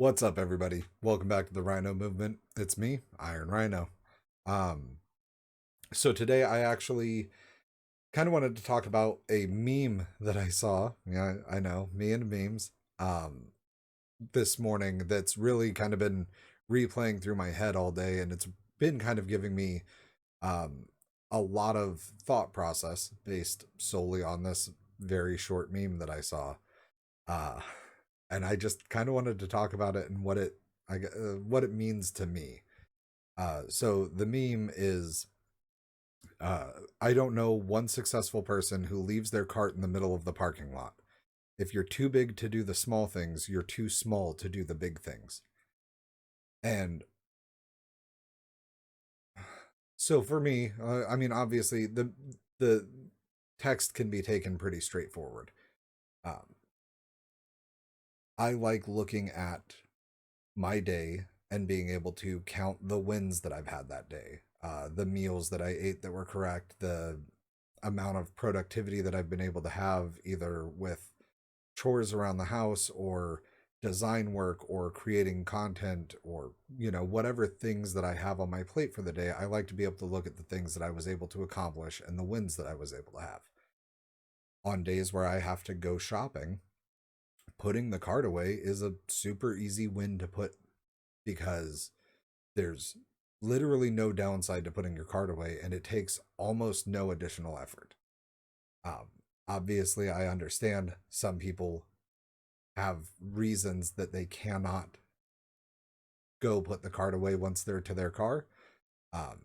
What's up, everybody? Welcome back to the Rhino Movement. It's me, Iron Rhino. Um, so today I actually kind of wanted to talk about a meme that I saw. Yeah, I know, me and memes. This morning that's really kind of been replaying through my head all day, and it's been kind of giving me um a lot of thought process based solely on this very short meme that I saw. Uh, and I just kind of wanted to talk about it and what it means to me. So the meme is, uh, I don't know one successful person who leaves their cart in the middle of the parking lot. If you're too big to do the small things, you're too small to do the big things. And so for me, I mean, obviously the text can be taken pretty straightforward. Um, I like looking at my day and being able to count the wins that I've had that day, the meals that I ate that were correct, the amount of productivity that I've been able to have, either with chores around the house or design work or creating content or, whatever things that I have on my plate for the day. I like to be able to look at the things that I was able to accomplish and the wins that I was able to have. On days where I have to go shopping, putting the cart away is a super easy win to put because there's literally no downside to putting your cart away, and it takes almost no additional effort. Um, Obviously, I understand some people have reasons that they cannot go put the cart away once they're to their car. Um,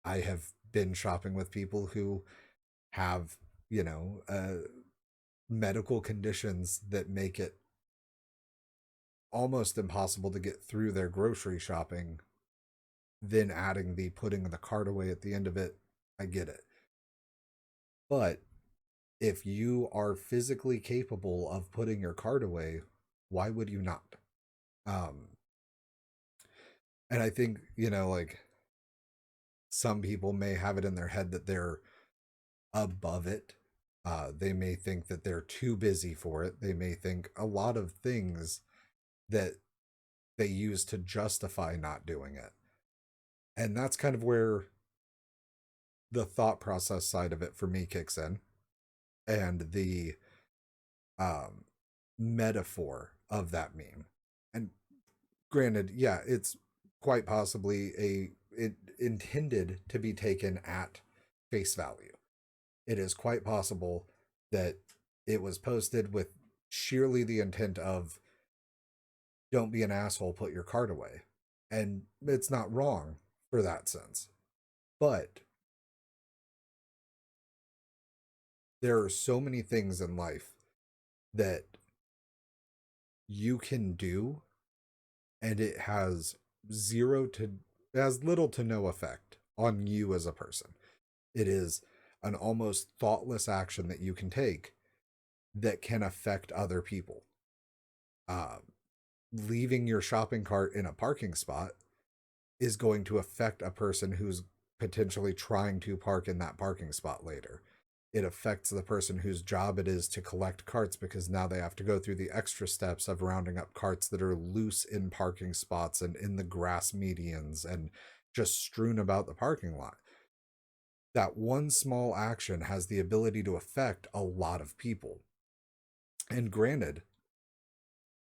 I have been shopping with people who have, you know, uh, medical conditions that make it almost impossible to get through their grocery shopping. Then adding the putting the cart away at the end of it, I get it. But if you are physically capable of putting your card away, why would you not? Um, and I think, like some people may have it in their head that they're above it. They may think that they're too busy for it. They may think a lot of things that they use to justify not doing it. And that's kind of where the thought process side of it for me kicks in, and the um, metaphor of that meme. And granted, yeah, it's quite possibly it intended to be taken at face value. It is quite possible that it was posted with sheerly the intent of don't be an asshole, put your card away. And it's not wrong for that sense. But there are so many things in life that you can do, and it has zero to has little to no effect on you as a person. It is an almost thoughtless action that you can take that can affect other people. Uh, Leaving your shopping cart in a parking spot is going to affect a person who's potentially trying to park in that parking spot later. It affects the person whose job it is to collect carts because now they have to go through the extra steps of rounding up carts that are loose in parking spots and in the grass medians and just strewn about the parking lot. That one small action has the ability to affect a lot of people. And granted,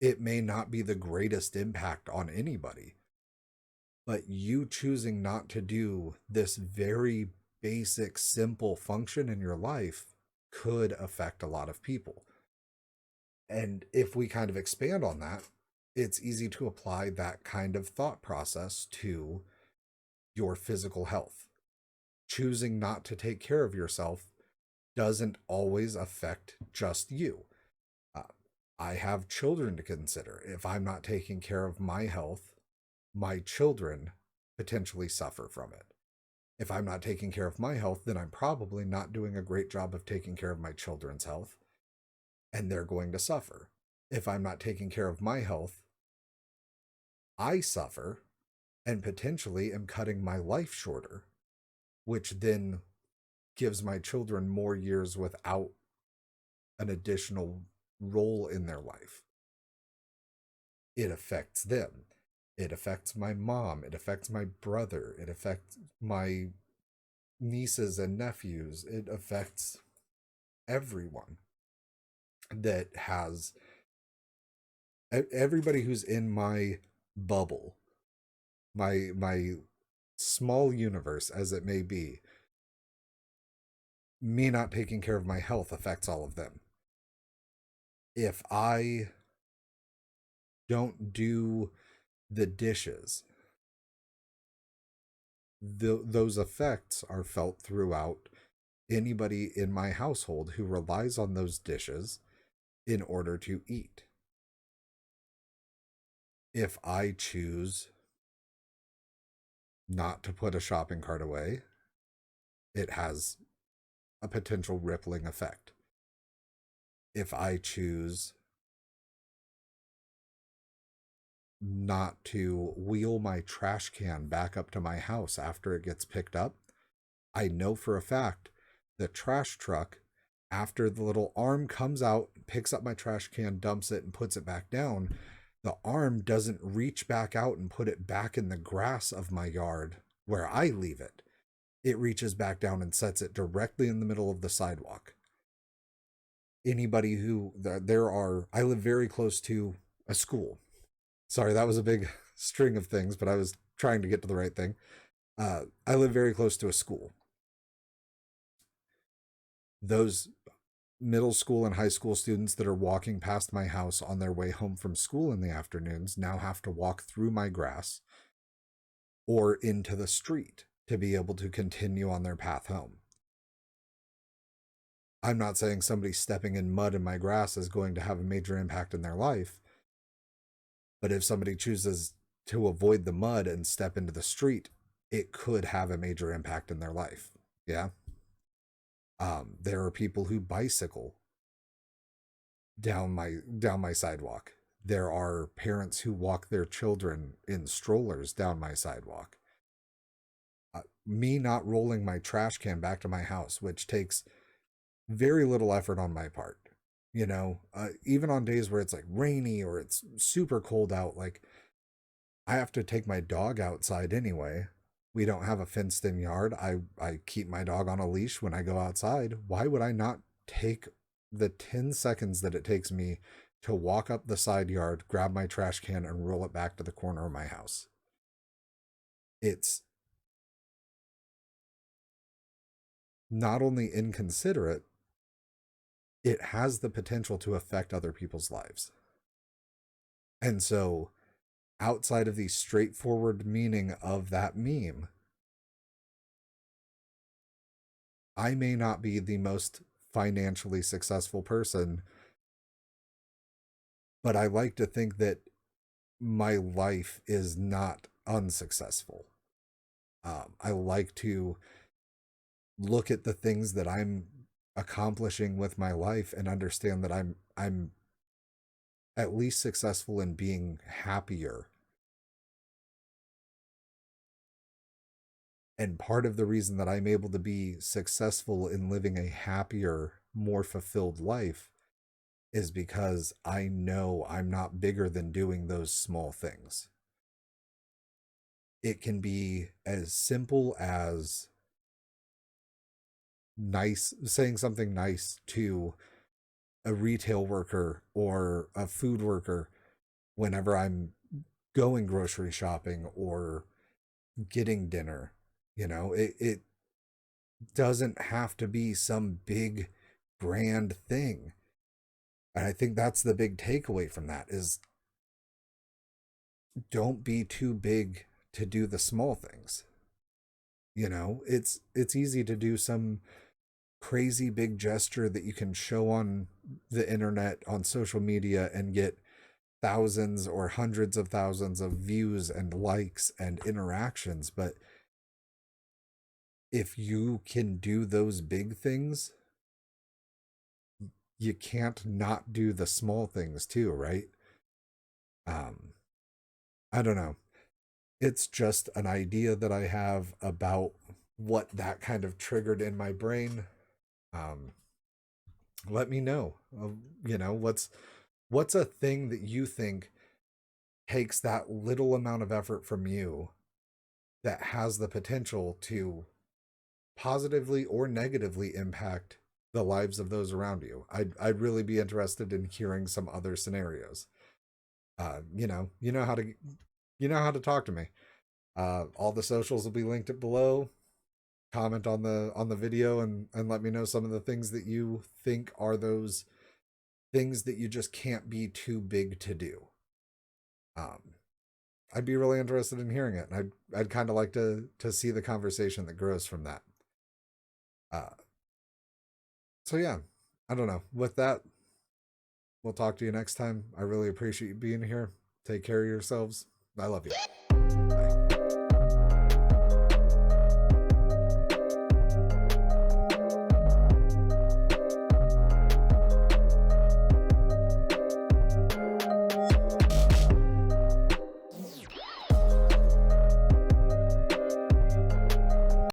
it may not be the greatest impact on anybody, but you choosing not to do this very basic, simple function in your life could affect a lot of people. And if we kind of expand on that, it's easy to apply that kind of thought process to your physical health. Choosing not to take care of yourself doesn't always affect just you. Uh, I have children to consider. If I'm not taking care of my health, my children potentially suffer from it. If I'm not taking care of my health, then I'm probably not doing a great job of taking care of my children's health, and they're going to suffer. If I'm not taking care of my health, I suffer and potentially am cutting my life shorter, which then gives my children more years without an additional role in their life. it affects them. It affects my mom. It affects my brother. It affects my nieces and nephews. It affects everyone that has everybody who's in my bubble, my small universe as it may be. Me not taking care of my health affects all of them. If I don't do the dishes, those effects are felt throughout anybody in my household who relies on those dishes in order to eat. If I choose not to put a shopping cart away, it has a potential rippling effect. If I choose not to wheel my trash can back up to my house after it gets picked up, I know for a fact the trash truck, after the little arm comes out, picks up my trash can, dumps it, and puts it back down, the arm doesn't reach back out and put it back in the grass of my yard where I leave it. It reaches back down and sets it directly in the middle of the sidewalk. Anybody who, there are, I live very close to a school. Sorry, that was a big string of things, but I was trying to get to the right thing. I live very close to a school. Those middle school and high school students that are walking past my house on their way home from school in the afternoons now have to walk through my grass or into the street to be able to continue on their path home. I'm not saying somebody stepping in mud in my grass is going to have a major impact in their life, but if somebody chooses to avoid the mud and step into the street, it could have a major impact in their life. Yeah. There are people who bicycle down my sidewalk. There are parents who walk their children in strollers down my sidewalk. Me not rolling my trash can back to my house, which takes very little effort on my part. Even on days where it's like rainy or it's super cold out, like I have to take my dog outside anyway. We don't have a fenced in yard. I keep my dog on a leash when I go outside. Why would I not take the 10 seconds that it takes me to walk up the side yard, grab my trash can, and roll it back to the corner of my house? It's not only inconsiderate, it has the potential to affect other people's lives. And so, outside of the straightforward meaning of that meme, I may not be the most financially successful person, but I like to think that my life is not unsuccessful. I like to look at the things that I'm accomplishing with my life and understand that I'm at least successful in being happier. And part of the reason that I'm able to be successful in living a happier, more fulfilled life is because I know I'm not bigger than doing those small things. It can be as simple as saying something nice to a retail worker or a food worker whenever I'm going grocery shopping or getting dinner. It doesn't have to be some big grand thing. And I think that's the big takeaway from that is don't be too big to do the small things. It's easy to do some crazy big gesture that you can show on the internet, on social media, and get thousands or hundreds of thousands of views and likes and interactions. But if you can do those big things, you can't not do the small things too, right? um I don't know. It's just an idea that I have about what that kind of triggered in my brain. um Let me know. What's a thing that you think takes that little amount of effort from you that has the potential to positively or negatively impact the lives of those around you. I'd really be interested in hearing some other scenarios. You know how to talk to me. All the socials will be linked at below. Comment on the video and let me know some of the things that you think are those things that you just can't be too big to do. Um, I'd be really interested in hearing it, and I'd kind of like to see the conversation that grows from that. Uh, so yeah, I don't know. With that, we'll talk to you next time. I really appreciate you being here. Take care of yourselves. I love you.